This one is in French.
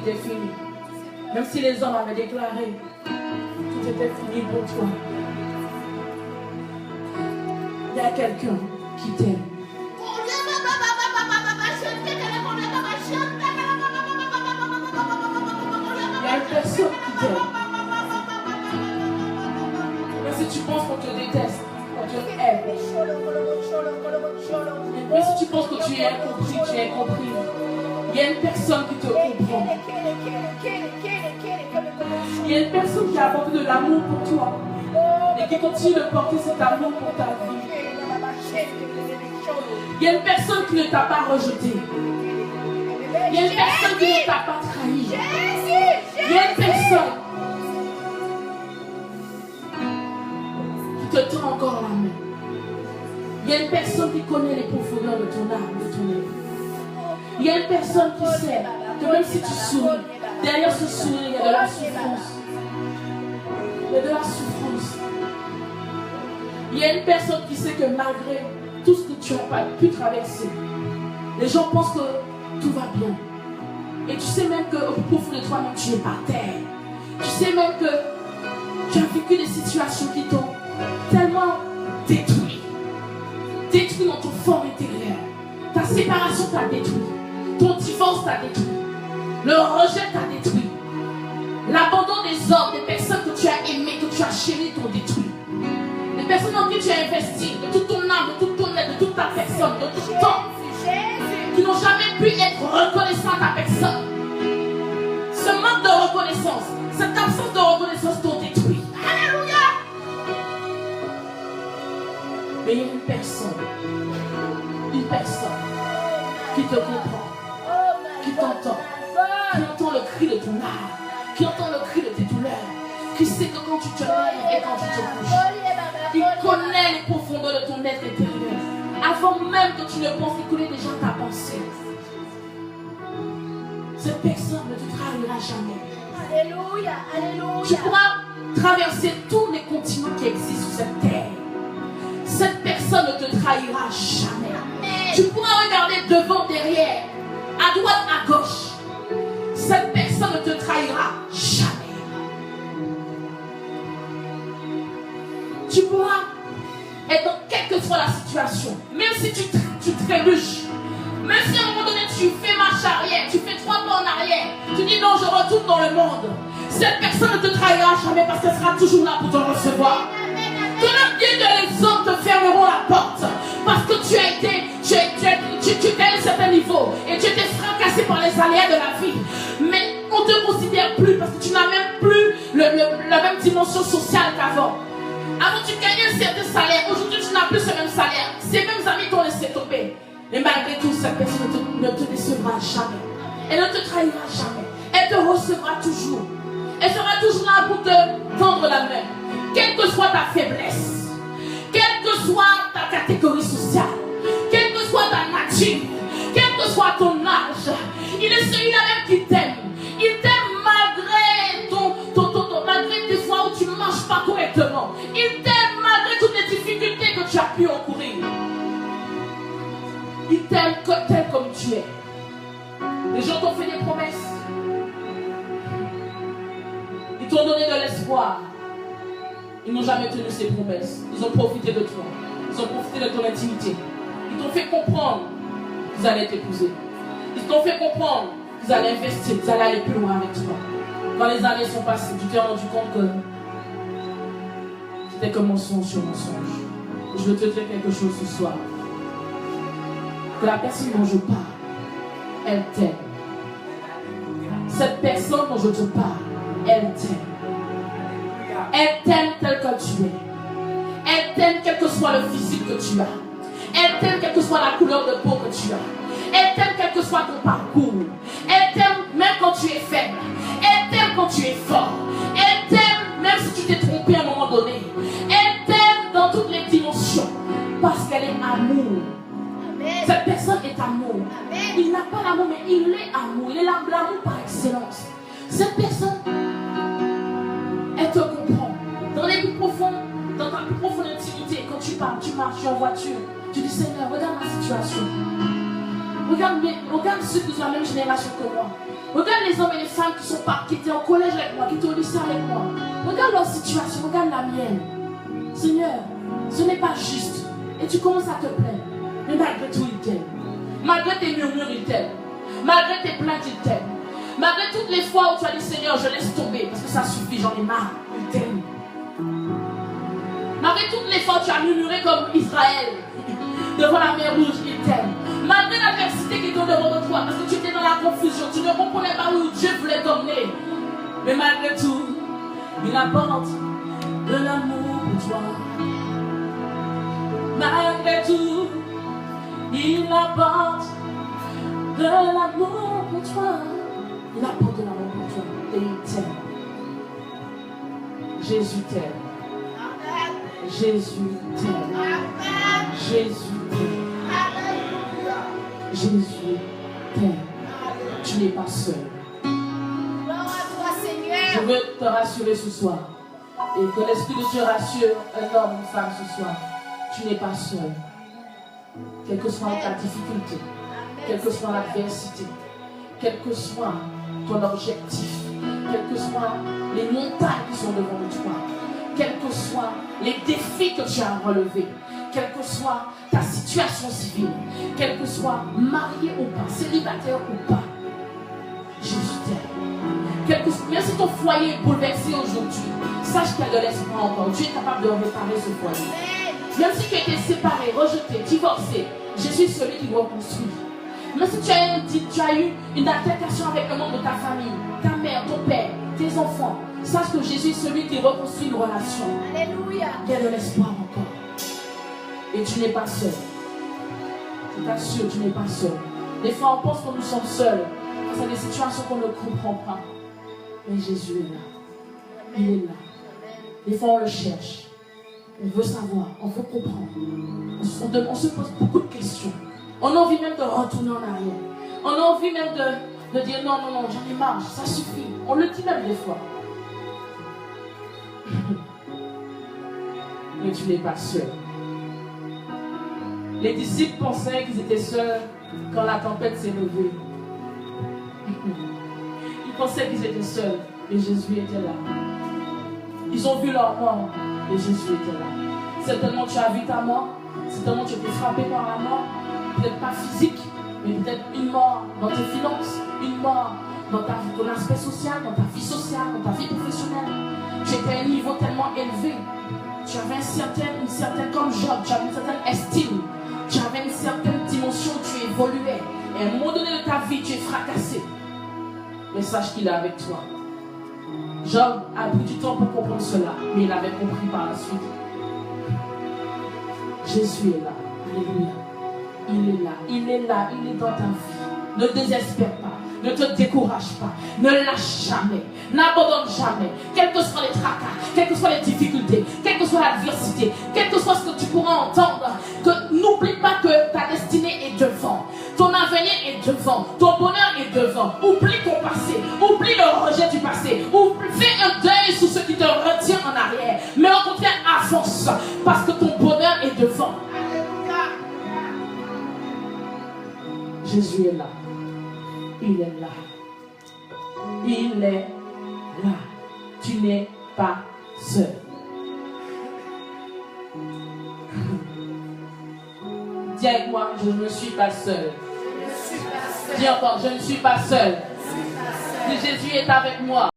était fini. Même si les hommes avaient déclaré, tout était fini pour toi. Il y a quelqu'un qui t'aime. Il y a une personne qui t'aime. Mais si tu penses qu'on te déteste, qu'on te aime, mais si tu penses que tu es incompris, tu es incompris, il y a une personne qui te comprend. Il y a une personne qui a apporté de l'amour pour toi et qui continue de porter cet amour pour ta vie. Il y a une personne qui ne t'a pas rejeté. Il y a une personne qui ne t'a pas trahi. Il y a une personne qui te tend encore la main. Il y a une personne qui connaît les profondeurs de ton âme, de ton être. Il y a une personne qui sait que même si tu souris, derrière ce sourire, il y a de la souffrance. Il y a de la souffrance. Il y a une personne qui sait que malgré tout ce que tu n'as pas pu traverser, les gens pensent que tout va bien. Et tu sais même qu'au plus profond de toi-même, tu es par terre. Tu sais même que tu as vécu des situations qui t'ont tellement détruit. Détruit dans ton fort intérieur. Ta séparation t'a détruit. Ton divorce t'a détruit. Le rejet t'a détruit. L'abandon des hommes, des personnes que tu as aimées, que tu as chéries, t'ont détruit. Les personnes en qui tu as investi, de toute ton âme, de toute ton aide, de toute ta personne, de tout temps, qui n'ont jamais pu être reconnaissants à ta personne. Ce manque de reconnaissance, cette absence de reconnaissance t'ont détruit. Alléluia! Mais il y a une personne qui te comprend, qui t'entend, qui entend le cri de ton âme, qui entend le cri de tes douleurs, qui sait que quand tu te lèves et quand tu te couches, il connaît les profondeurs de ton être intérieur. Avant même que tu ne penses, il connaît déjà ta pensée. Cette personne ne te trahira jamais. Alléluia, alléluia. Tu pourras traverser tous les continents qui existent sur cette terre. Cette personne ne te trahira jamais. Amen. Tu pourras regarder devant, derrière, à droite, à gauche. Cette personne ne te trahira jamais. Tu pourras être dans quelle que soit la situation, même si tu trébuches, même si à un moment donné tu fais marche arrière, tu fais 3 pas en arrière, tu dis non, je retourne dans le monde. Cette personne ne te trahira jamais parce qu'elle sera toujours là pour te recevoir. Ton bien que les hommes te fermeront la porte parce que tu étais à un certain niveau et tu étais fracassé par les aléas de la vie. Mais on ne te considère plus parce que tu n'as même plus la même dimension sociale qu'avant. Avant tu gagnais un certain salaire, aujourd'hui tu n'as plus ce même salaire. Ces mêmes amis t'ont laissé tomber. Mais malgré tout, cette personne ne te décevra jamais. Elle ne te trahira jamais. Elle te recevra toujours. Elle sera toujours là pour te tendre la main. Quelle que soit ta faiblesse, quelle que soit ta catégorie sociale, quelle que soit ta nature, quel que soit ton âge, il est celui-là même qui t'aime. Il t'aime malgré des fois où tu ne marches pas correctement. Il t'aime malgré toutes les difficultés que tu as pu encourir. Il t'aime tel comme tu es. Les gens t'ont fait des promesses. Ils t'ont donné de l'espoir. Ils n'ont jamais tenu ces promesses. Ils ont profité de toi. Ils ont profité de ton intimité. Ils t'ont fait comprendre qu'ils allaient t'épouser. Ils t'ont fait comprendre qu'ils allaient investir, qu'ils allaient aller plus loin avec toi. Quand les années sont passées, tu t'es rendu compte que c'était que mensonge sur mensonge. Je veux te dire quelque chose ce soir. Que la personne dont je parle, elle t'aime. Cette personne dont je te parle, elle t'aime. Elle t'aime tel que tu es. Elle t'aime quel que soit le physique que tu as. Elle t'aime quelle que soit la couleur de peau que tu as. Elle t'aime quel que soit ton parcours. Elle t'aime même quand tu es faible. Elle t'aime quand tu es fort. Elle t'aime même si tu t'es trompé à un moment donné. Elle t'aime dans toutes les dimensions. Parce qu'elle est amour. Amen. Cette personne est amour. Amen. Il n'a pas l'amour, mais il est amour. Il est l'amour par excellence. Cette personne, elle te comprend. Dans les plus profonds, dans ta plus profonde intimité, quand tu parles, tu marches, tu es en voiture, tu dis Seigneur, regarde ma situation. Regarde ceux qui sont de la même génération que moi. Regarde les hommes et les femmes qui étaient au collège avec moi, qui étaient au lycée avec moi. Regarde leur situation, regarde la mienne. Seigneur, ce n'est pas juste. Et tu commences à te plaindre. Mais malgré tout, il t'aime. Malgré tes murmures, il t'aime. Malgré tes plaintes, il t'aime. Malgré toutes les fois où tu as dit Seigneur, je laisse tomber parce que ça suffit, j'en ai marre. Il t'aime. Malgré toutes les fois où tu as murmuré comme Israël devant la mer rouge, il t'aime. Malgré l'adversité qui était devant de toi, parce que tu étais dans la confusion, tu ne comprenais pas où Dieu voulait t'emmener. Mais malgré tout, il apporte de l'amour pour toi. Malgré tout, il apporte de l'amour pour toi. Il apporte de l'amour pour toi. Et il t'aime. Jésus t'aime. Jésus t'aime. Jésus t'aime. Jésus t'aime. Tu n'es pas seul. Je veux te rassurer ce soir. Et que l'Esprit de Dieu rassure un homme, une femme ce soir. Tu n'es pas seul. Quelle que soit ta difficulté, quelle que soit l'adversité, quel que soit ton objectif, quelles que soient les montagnes qui sont devant toi, quels que soient les défis que tu as à relever, quelle que soit ta situation civile, quel que soit marié ou pas, célibataire ou pas, Jésus t'aime. Même si ton foyer est bouleversé aujourd'hui, sache qu'il y a de l'espoir encore. Dieu est capable de réparer ce foyer. Même si tu as été séparé, rejeté, divorcé, Jésus est celui qui reconstruit. Même si tu as eu une altercation avec un membre de ta famille, ta mère, ton père, tes enfants, sache que Jésus est celui qui reconstruit une relation. Alléluia. Il y a de l'espoir encore. Et tu n'es pas seul. Je t'assure, tu n'es pas seul. Des fois, on pense que nous sommes seuls face à des situations qu'on ne comprend pas. Mais Jésus est là. Il est là. Des fois, on le cherche. On veut savoir, on veut comprendre. On se pose beaucoup de questions. On a envie même de retourner en arrière. On a envie même de dire non, j'en ai marre, ça suffit. On le dit même des fois. Mais tu n'es pas seul. Les disciples pensaient qu'ils étaient seuls quand la tempête s'est levée. Ils pensaient qu'ils étaient seuls, et Jésus était là. Ils ont vu leur mort, et Jésus était là. Certainement tu as vu ta mort, certainement tu as été frappé par la mort, peut-être pas physique, mais peut-être une mort dans tes finances, une mort dans ton aspect social, dans ta vie sociale, dans ta vie professionnelle. Tu étais à un niveau tellement élevé, tu avais une certaine comme Job, tu avais une certaine estime, tu avais une certaine dimension, tu évoluais, et à un moment donné de ta vie, tu es fracassé. Mais sache qu'il est avec toi. Job a pris du temps pour comprendre cela, mais il avait compris par la suite. Jésus est là. Alléluia. Il est là. Il est là. Il est dans ta vie. Ne désespère pas. Ne te décourage pas. Ne lâche jamais. N'abandonne jamais. Quels que soient les tracas, quelles que soient les difficultés, quelle que soit l'adversité, quel que soit ce que tu pourras entendre, n'oublie pas que ta destinée est devant. Ton avenir est devant. Ton bonheur est devant. Oublie ton passé. Oublie le rejet du passé. Fais un deuil sur ce qui te retient en arrière. Mais au contraire, avance. Parce que ton bonheur est devant. Jésus est là. Il est là. Il est là. Tu n'es pas seul. Dis avec moi, je ne suis pas seul. Dis encore, je ne suis pas seul. Dis Jésus est avec moi.